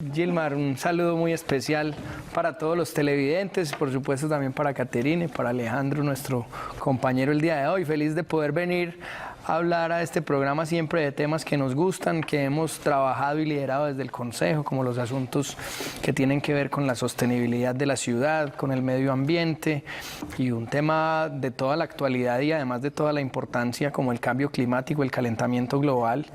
Gilmar, un saludo muy especial para todos los televidentes, por supuesto también para Caterine, para Alejandro, nuestro compañero el día de hoy. Feliz de poder venir a hablar a este programa siempre de temas que nos gustan, que hemos trabajado y liderado desde el Consejo, como los asuntos que tienen que ver con la sostenibilidad de la ciudad, con el medio ambiente y un tema de toda la actualidad y además de toda la importancia como el cambio climático, el calentamiento global,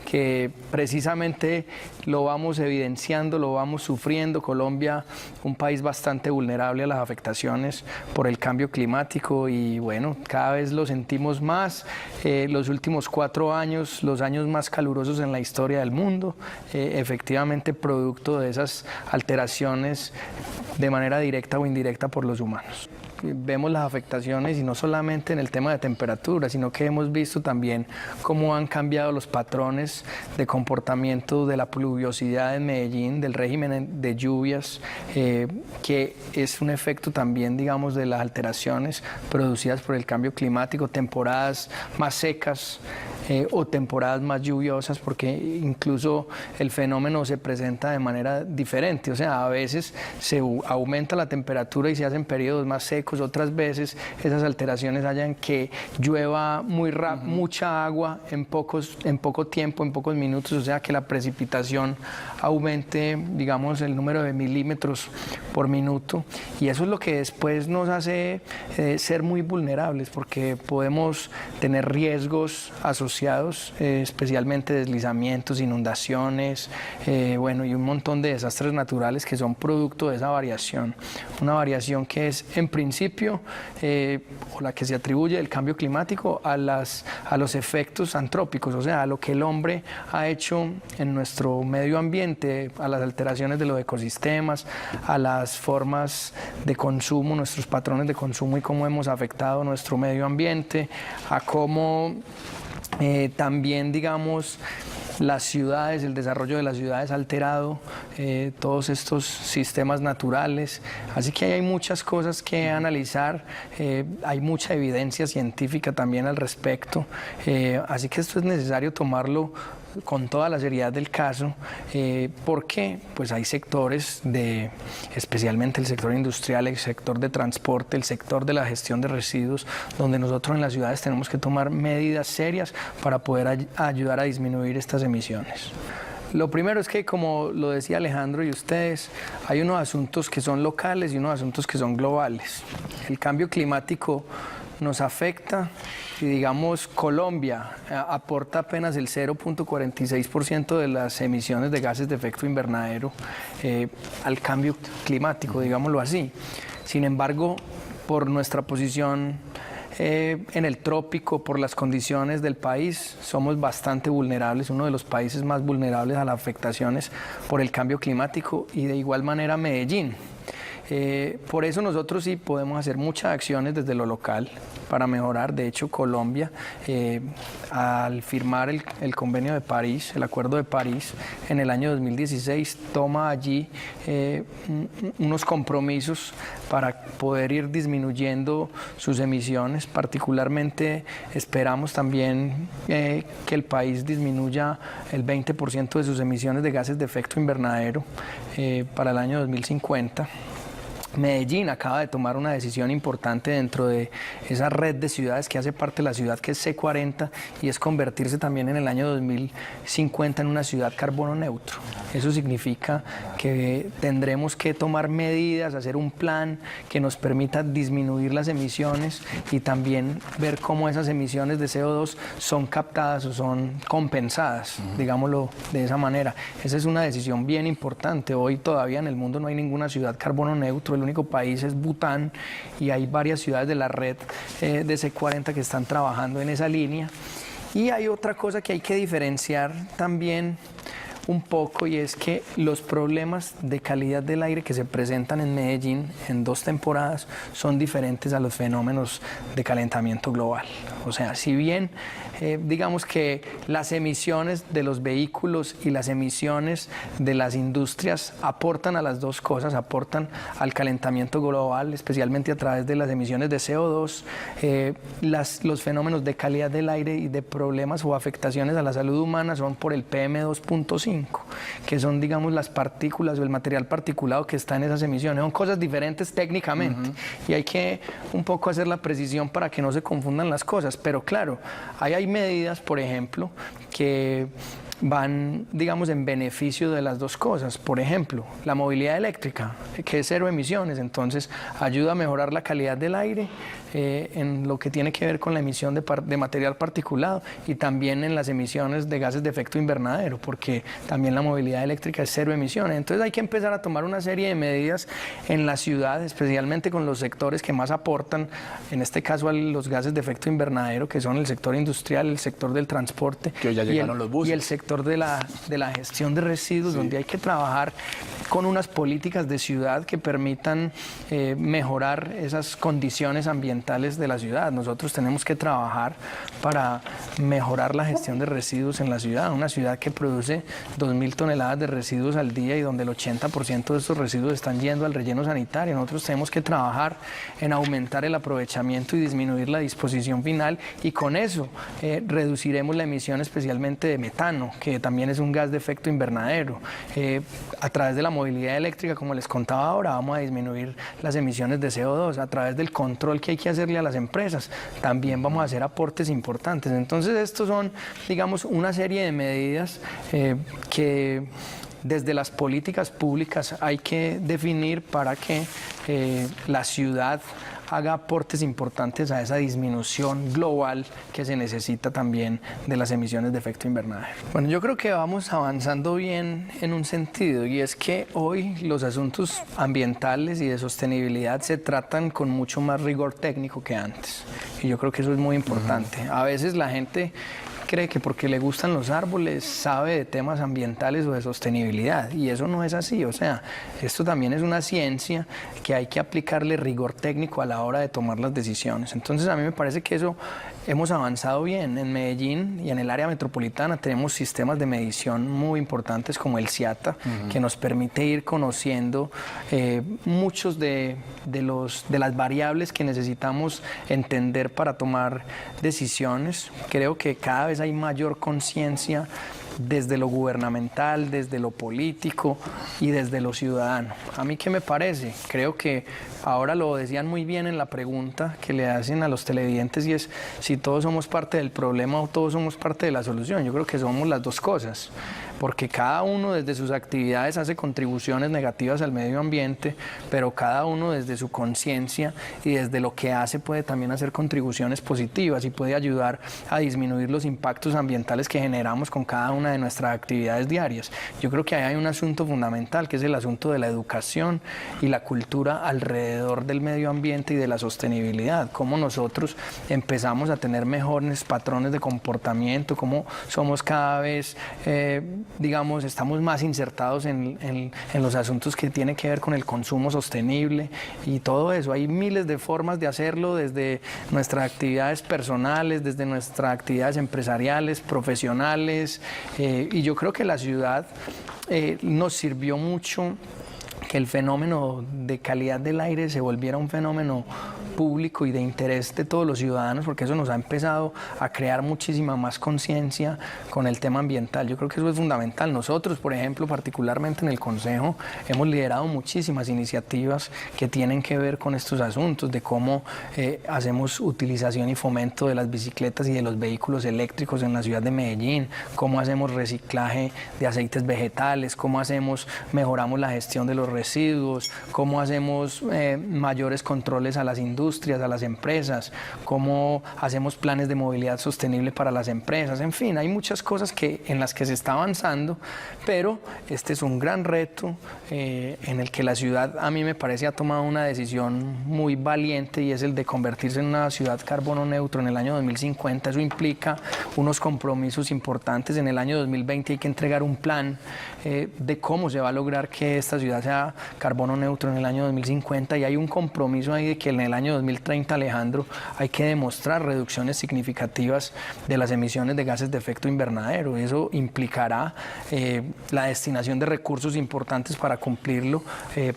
que precisamente lo vamos evidenciando, lo vamos sufriendo. Colombia, un país bastante vulnerable a las afectaciones por el cambio climático y bueno, cada vez lo sentimos más. Los últimos 4 años, los años más calurosos en la historia del mundo, efectivamente producto de esas alteraciones de manera directa o indirecta por los humanos. Vemos las afectaciones y no solamente en el tema de temperatura, sino que hemos visto también cómo han cambiado los patrones de comportamiento de la pluviosidad en Medellín, del régimen de lluvias, que es un efecto también, digamos, de las alteraciones producidas por el cambio climático, temporadas más secas o temporadas más lluviosas, porque incluso el fenómeno se presenta de manera diferente, o sea, a veces se aumenta la temperatura y se hacen periodos más secos, otras veces esas alteraciones hayan que llueva mucha agua en poco tiempo, en pocos minutos, o sea que la precipitación aumente, digamos, el número de milímetros por minuto, y eso es lo que después nos hace ser muy vulnerables, porque podemos tener riesgos asociados, especialmente deslizamientos, inundaciones, bueno, y un montón de desastres naturales que son producto de esa variación, una variación que es en principio o la que se atribuye el cambio climático a los efectos antrópicos, o sea, a lo que el hombre ha hecho en nuestro medio ambiente, a las alteraciones de los ecosistemas, a las formas de consumo, nuestros patrones de consumo y cómo hemos afectado nuestro medio ambiente, a cómo también, digamos, las ciudades, el desarrollo de las ciudades ha alterado todos estos sistemas naturales, así que hay muchas cosas que analizar, hay mucha evidencia científica también al respecto, así que esto es necesario tomarlo con toda la seriedad del caso, porque pues hay sectores, especialmente el sector industrial, el sector de transporte, el sector de la gestión de residuos, donde nosotros en las ciudades tenemos que tomar medidas serias para poder ayudar a disminuir estas emisiones. Lo primero es que, como lo decía Alejandro y ustedes, hay unos asuntos que son locales y unos asuntos que son globales. El cambio climático nos afecta y, digamos, Colombia aporta apenas el 0.46% de las emisiones de gases de efecto invernadero al cambio climático, digámoslo así. Sin embargo, por nuestra posición en el trópico, por las condiciones del país, somos bastante vulnerables, uno de los países más vulnerables a las afectaciones por el cambio climático, y de igual manera Medellín. Por eso nosotros sí podemos hacer muchas acciones desde lo local para mejorar. De hecho, Colombia, al firmar el convenio de París, el Acuerdo de París, en el año 2016, toma allí unos compromisos para poder ir disminuyendo sus emisiones. Particularmente esperamos también que el país disminuya el 20% de sus emisiones de gases de efecto invernadero para el año 2050. Medellín acaba de tomar una decisión importante dentro de esa red de ciudades que hace parte de la ciudad, que es C40, y es convertirse también en el año 2050 en una ciudad carbono neutro. Eso significa que tendremos que tomar medidas, hacer un plan que nos permita disminuir las emisiones y también ver cómo esas emisiones de CO2 son captadas o son compensadas, digámoslo de esa manera. Esa es una decisión bien importante. Hoy todavía en el mundo no hay ninguna ciudad carbono neutro. El único país es Bután, y hay varias ciudades de la red de C40 que están trabajando en esa línea. Y hay otra cosa que hay que diferenciar también un poco, y es que los problemas de calidad del aire que se presentan en Medellín en 2 temporadas son diferentes a los fenómenos de calentamiento global. O sea, si bien digamos que las emisiones de los vehículos y las emisiones de las industrias aportan a las dos cosas, aportan al calentamiento global, especialmente a través de las emisiones de CO2, los fenómenos de calidad del aire y de problemas o afectaciones a la salud humana son por el PM2.5. PM2.5, que son, digamos, las partículas o el material particulado que está en esas emisiones. Son cosas diferentes técnicamente y hay que un poco hacer la precisión para que no se confundan las cosas. Pero claro, ahí hay medidas, por ejemplo, que van, digamos, en beneficio de las dos cosas. Por ejemplo, la movilidad eléctrica, que es cero emisiones, entonces ayuda a mejorar la calidad del aire en lo que tiene que ver con la emisión de material particulado y también en las emisiones de gases de efecto invernadero, porque también la movilidad eléctrica es cero emisiones. Entonces hay que empezar a tomar una serie de medidas en la ciudad, especialmente con los sectores que más aportan, en este caso a los gases de efecto invernadero, que son el sector industrial, el sector del transporte que hoy ya llegaron los buses, y el sector de la gestión de residuos, sí, donde hay que trabajar con unas políticas de ciudad que permitan mejorar esas condiciones ambientales de la ciudad. Nosotros tenemos que trabajar para mejorar la gestión de residuos en la ciudad, una ciudad que produce 2.000 toneladas de residuos al día y donde el 80% de estos residuos están yendo al relleno sanitario. Nosotros tenemos que trabajar en aumentar el aprovechamiento y disminuir la disposición final, y con eso reduciremos la emisión especialmente de metano, que también es un gas de efecto invernadero. A través de la movilidad eléctrica, como les contaba ahora, vamos a disminuir las emisiones de CO2. A través del control que hay que hacerle a las empresas, también vamos a hacer aportes importantes. Entonces estos son, digamos, una serie de medidas que desde las políticas públicas hay que definir para que la ciudad haga aportes importantes a esa disminución global que se necesita también de las emisiones de efecto invernadero. Bueno, yo creo que vamos avanzando bien en un sentido, y es que hoy los asuntos ambientales y de sostenibilidad se tratan con mucho más rigor técnico que antes, y yo creo que eso es muy importante. A veces la gente cree que porque le gustan los árboles sabe de temas ambientales o de sostenibilidad, y eso no es así. O sea, esto también es una ciencia que hay que aplicarle rigor técnico a la hora de tomar las decisiones. Entonces a mí me parece que eso hemos avanzado bien. En Medellín y en el área metropolitana tenemos sistemas de medición muy importantes como el CIATA, que nos permite ir conociendo muchos de las variables que necesitamos entender para tomar decisiones. Creo que cada vez hay mayor conciencia desde lo gubernamental, desde lo político y desde lo ciudadano. ¿A mí qué me parece? Creo que ahora lo decían muy bien en la pregunta que le hacen a los televidentes, y es si todos somos parte del problema o todos somos parte de la solución. Yo creo que somos las dos cosas, porque cada uno desde sus actividades hace contribuciones negativas al medio ambiente, pero cada uno desde su conciencia y desde lo que hace puede también hacer contribuciones positivas y puede ayudar a disminuir los impactos ambientales que generamos con cada una de nuestras actividades diarias. Yo creo que ahí hay un asunto fundamental, que es el asunto de la educación y la cultura alrededor del medio ambiente y de la sostenibilidad. Cómo nosotros empezamos a tener mejores patrones de comportamiento, cómo somos cada vez, digamos, estamos más insertados en los asuntos que tienen que ver con el consumo sostenible y todo eso. Hay miles de formas de hacerlo, desde nuestras actividades personales, desde nuestras actividades empresariales, profesionales, y yo creo que la ciudad nos sirvió mucho que el fenómeno de calidad del aire se volviera un fenómeno público y de interés de todos los ciudadanos, porque eso nos ha empezado a crear muchísima más conciencia con el tema ambiental. Yo creo que eso es fundamental. Nosotros, por ejemplo, particularmente en el Consejo, hemos liderado muchísimas iniciativas que tienen que ver con estos asuntos, de cómo hacemos utilización y fomento de las bicicletas y de los vehículos eléctricos en la ciudad de Medellín, cómo hacemos reciclaje de aceites vegetales, cómo mejoramos la gestión de los residuos, cómo hacemos mayores controles a las industrias, a las empresas, cómo hacemos planes de movilidad sostenible para las empresas. En fin, hay muchas cosas en las que se está avanzando, pero este es un gran reto en el que la ciudad, a mí me parece, ha tomado una decisión muy valiente, y es el de convertirse en una ciudad carbono neutro en el año 2050. Eso implica unos compromisos importantes. En el año 2020 hay que entregar un plan de cómo se va a lograr que esta ciudad sea sea carbono neutro en el año 2050 y hay un compromiso ahí de que en el año 2030, Alejandro, hay que demostrar reducciones significativas de las emisiones de gases de efecto invernadero. Eso implicará la destinación de recursos importantes para cumplirlo,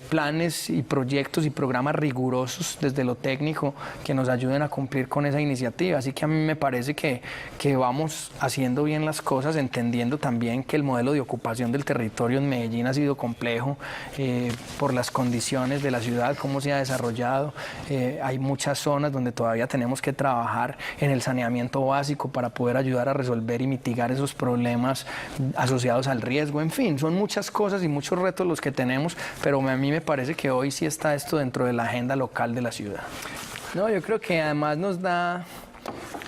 planes y proyectos y programas rigurosos desde lo técnico que nos ayuden a cumplir con esa iniciativa. Así que a mí me parece que vamos haciendo bien las cosas, entendiendo también que el modelo de ocupación del territorio en Medellín ha sido complejo por las condiciones de la ciudad, cómo se ha desarrollado. Hay muchas zonas donde todavía tenemos que trabajar en el saneamiento básico para poder ayudar a resolver y mitigar esos problemas asociados al riesgo. En fin, son muchas cosas y muchos retos los que tenemos, pero a mí me parece que hoy sí está esto dentro de la agenda local de la ciudad. No, yo creo que además nos da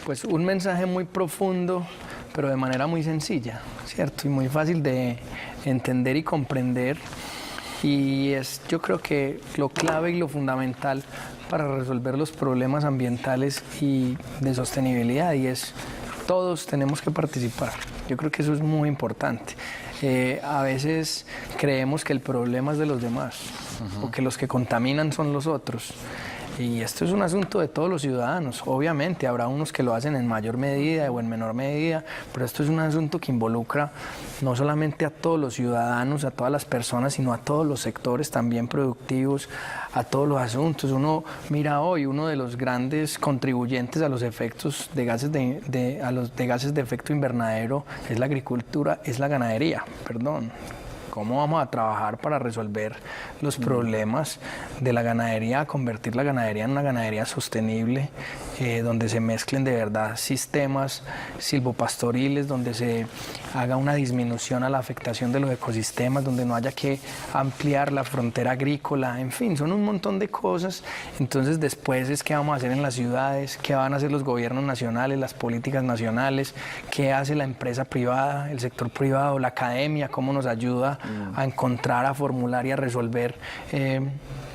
pues un mensaje muy profundo, pero de manera muy sencilla, ¿cierto? Y muy fácil de entender y comprender. Y yo creo que lo clave y lo fundamental para resolver los problemas ambientales y de sostenibilidad, y es todos tenemos que participar. Yo creo que eso es muy importante. A veces creemos que el problema es de los demás, o que los que contaminan son los otros. Y esto es un asunto de todos los ciudadanos. Obviamente habrá unos que lo hacen en mayor medida o en menor medida, pero esto es un asunto que involucra no solamente a todos los ciudadanos, a todas las personas, sino a todos los sectores también productivos, a todos los asuntos. Uno mira hoy, uno de los grandes contribuyentes a los efectos de gases de gases de efecto invernadero es la agricultura, es la ganadería, perdón. ¿Cómo vamos a trabajar para resolver los problemas de la ganadería, convertir la ganadería en una ganadería sostenible, donde se mezclen de verdad sistemas silvopastoriles, donde se haga una disminución a la afectación de los ecosistemas, donde no haya que ampliar la frontera agrícola? En fin, son un montón de cosas. Entonces después es qué vamos a hacer en las ciudades, qué van a hacer los gobiernos nacionales, las políticas nacionales, qué hace la empresa privada, el sector privado, la academia, cómo nos ayuda a encontrar, a formular y a resolver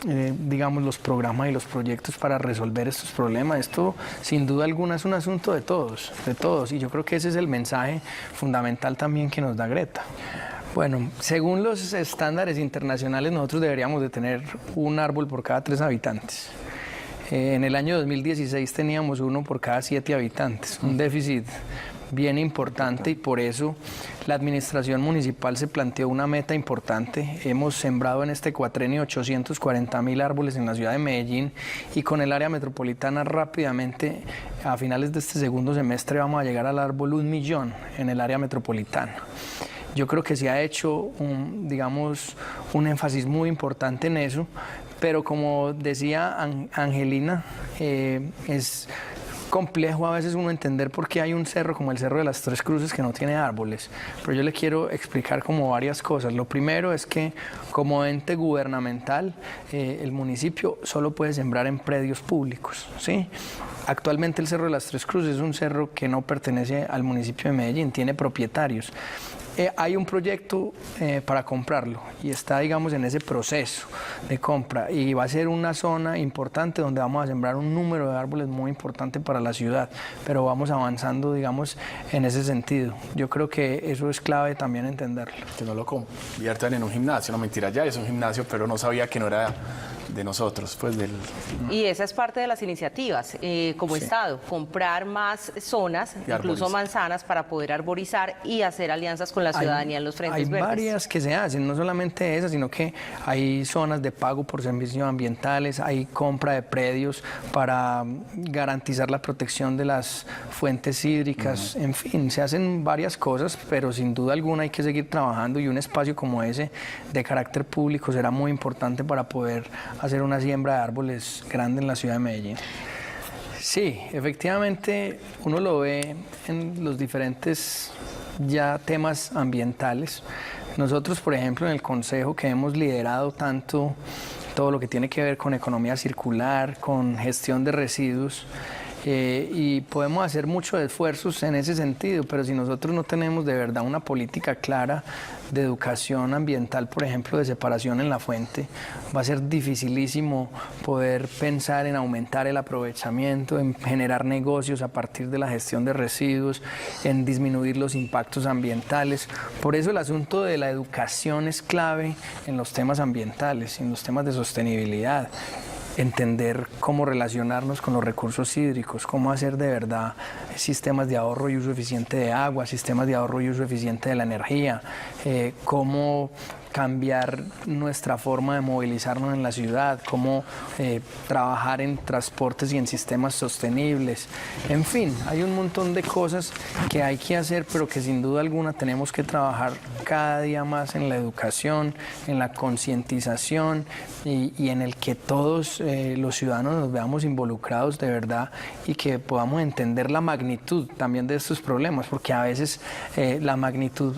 digamos, los programas y los proyectos para resolver estos problemas. Esto sin duda alguna es un asunto de todos, y yo creo que ese es el mensaje fundamental también que nos da Greta. Bueno, según los estándares internacionales, nosotros deberíamos de tener un árbol por cada 3 habitantes. En el año 2016 teníamos 1 por cada 7 habitantes, un déficit bien importante, y por eso la administración municipal se planteó una meta importante. Hemos sembrado en este cuatrenio 840.000 árboles en la ciudad de Medellín, y con el área metropolitana rápidamente, a finales de este segundo semestre, vamos a llegar al árbol 1 millón en el área metropolitana. Yo creo que se ha hecho un énfasis muy importante en eso, pero como decía Angelina, es complejo a veces uno entender por qué hay un cerro como el Cerro de las Tres Cruces que no tiene árboles, pero yo le quiero explicar como varias cosas. Lo primero es que como ente gubernamental, el municipio solo puede sembrar en predios públicos, ¿sí? Actualmente el Cerro de las Tres Cruces es un cerro que no pertenece al municipio de Medellín, tiene propietarios. Hay un proyecto para comprarlo y está, digamos, en ese proceso de compra, y va a ser una zona importante donde vamos a sembrar un número de árboles muy importante para la ciudad, pero vamos avanzando, digamos, en ese sentido. Yo creo que eso es clave también entenderlo. Que no lo conviertan en un gimnasio, no, mentira, ya es un gimnasio, pero no sabía que no era de nosotros, pues del... Y esa es parte de las iniciativas, como Sí. Estado, comprar más zonas, incluso manzanas, para poder arborizar y hacer alianzas con la ciudadanía en los frentes verdes. Hay varias que se hacen, no solamente esas, sino que hay zonas de pago por servicios ambientales, hay compra de predios para garantizar la protección de las fuentes hídricas, en fin, se hacen varias cosas, pero sin duda alguna hay que seguir trabajando, y un espacio como ese de carácter público será muy importante para poder hacer una siembra de árboles grande en la ciudad de Medellín. Sí, efectivamente uno lo ve en los diferentes ya temas ambientales. Nosotros, por ejemplo, en el Consejo, que hemos liderado tanto todo lo que tiene que ver con economía circular, con gestión de residuos, y podemos hacer muchos esfuerzos en ese sentido, pero si nosotros no tenemos de verdad una política clara de educación ambiental, por ejemplo, de separación en la fuente, va a ser dificilísimo poder pensar en aumentar el aprovechamiento, en generar negocios a partir de la gestión de residuos, en disminuir los impactos ambientales. Por eso el asunto de la educación es clave en los temas ambientales, en los temas de sostenibilidad. Entender cómo relacionarnos con los recursos hídricos, cómo hacer de verdad sistemas de ahorro y uso eficiente de agua, sistemas de ahorro y uso eficiente de la energía, cómo cambiar nuestra forma de movilizarnos en la ciudad, cómo trabajar en transportes y en sistemas sostenibles. En fin, hay un montón de cosas que hay que hacer, pero que sin duda alguna tenemos que trabajar cada día más en la educación, en la concientización y en el que todos los ciudadanos nos veamos involucrados de verdad y que podamos entender la magnitud también de estos problemas, porque a veces la magnitud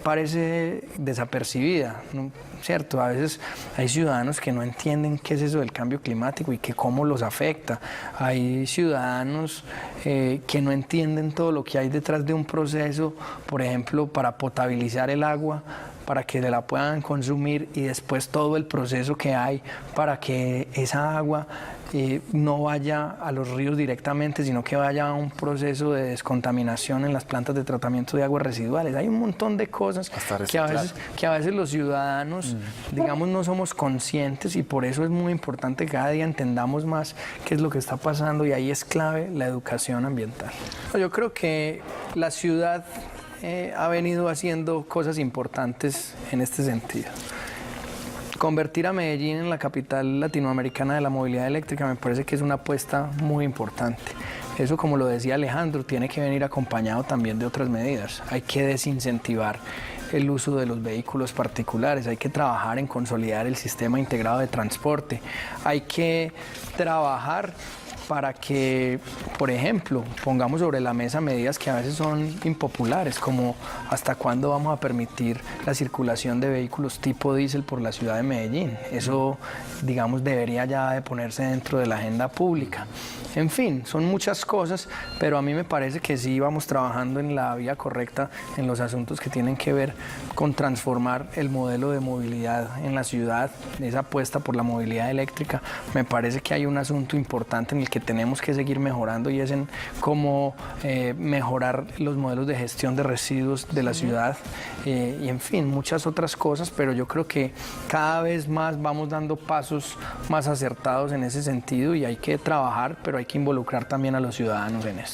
parece desapercibida, ¿no? ¿Cierto? A veces hay ciudadanos que no entienden qué es eso del cambio climático y que cómo los afecta. Hay ciudadanos que no entienden todo lo que hay detrás de un proceso, por ejemplo, para potabilizar el agua, para que la puedan consumir y después todo el proceso que hay para que esa agua no vaya a los ríos directamente, sino que vaya a un proceso de descontaminación en las plantas de tratamiento de aguas residuales. Hay un montón de cosas que a veces los ciudadanos, digamos, no somos conscientes y por eso es muy importante que cada día entendamos más qué es lo que está pasando y ahí es clave la educación ambiental. Yo creo que la ciudad ha venido haciendo cosas importantes en este sentido. Convertir a Medellín en la capital latinoamericana de la movilidad eléctrica me parece que es una apuesta muy importante. Eso, como lo decía Alejandro, tiene que venir acompañado también de otras medidas. Hay que desincentivar el uso de los vehículos particulares, hay que trabajar en consolidar el sistema integrado de transporte, hay que trabajar para que, por ejemplo, pongamos sobre la mesa medidas que a veces son impopulares, como hasta cuándo vamos a permitir la circulación de vehículos tipo diésel por la ciudad de Medellín. Eso, digamos, debería ya de ponerse dentro de la agenda pública. En fin, son muchas cosas, pero a mí me parece que sí vamos trabajando en la vía correcta en los asuntos que tienen que ver con transformar el modelo de movilidad en la ciudad, esa apuesta por la movilidad eléctrica. Me parece que hay un asunto importante en el que tenemos que seguir mejorando y es en cómo mejorar los modelos de gestión de residuos de la ciudad y en fin, muchas otras cosas, pero yo creo que cada vez más vamos dando pasos más acertados en ese sentido y hay que trabajar, pero hay que involucrar también a los ciudadanos en esto.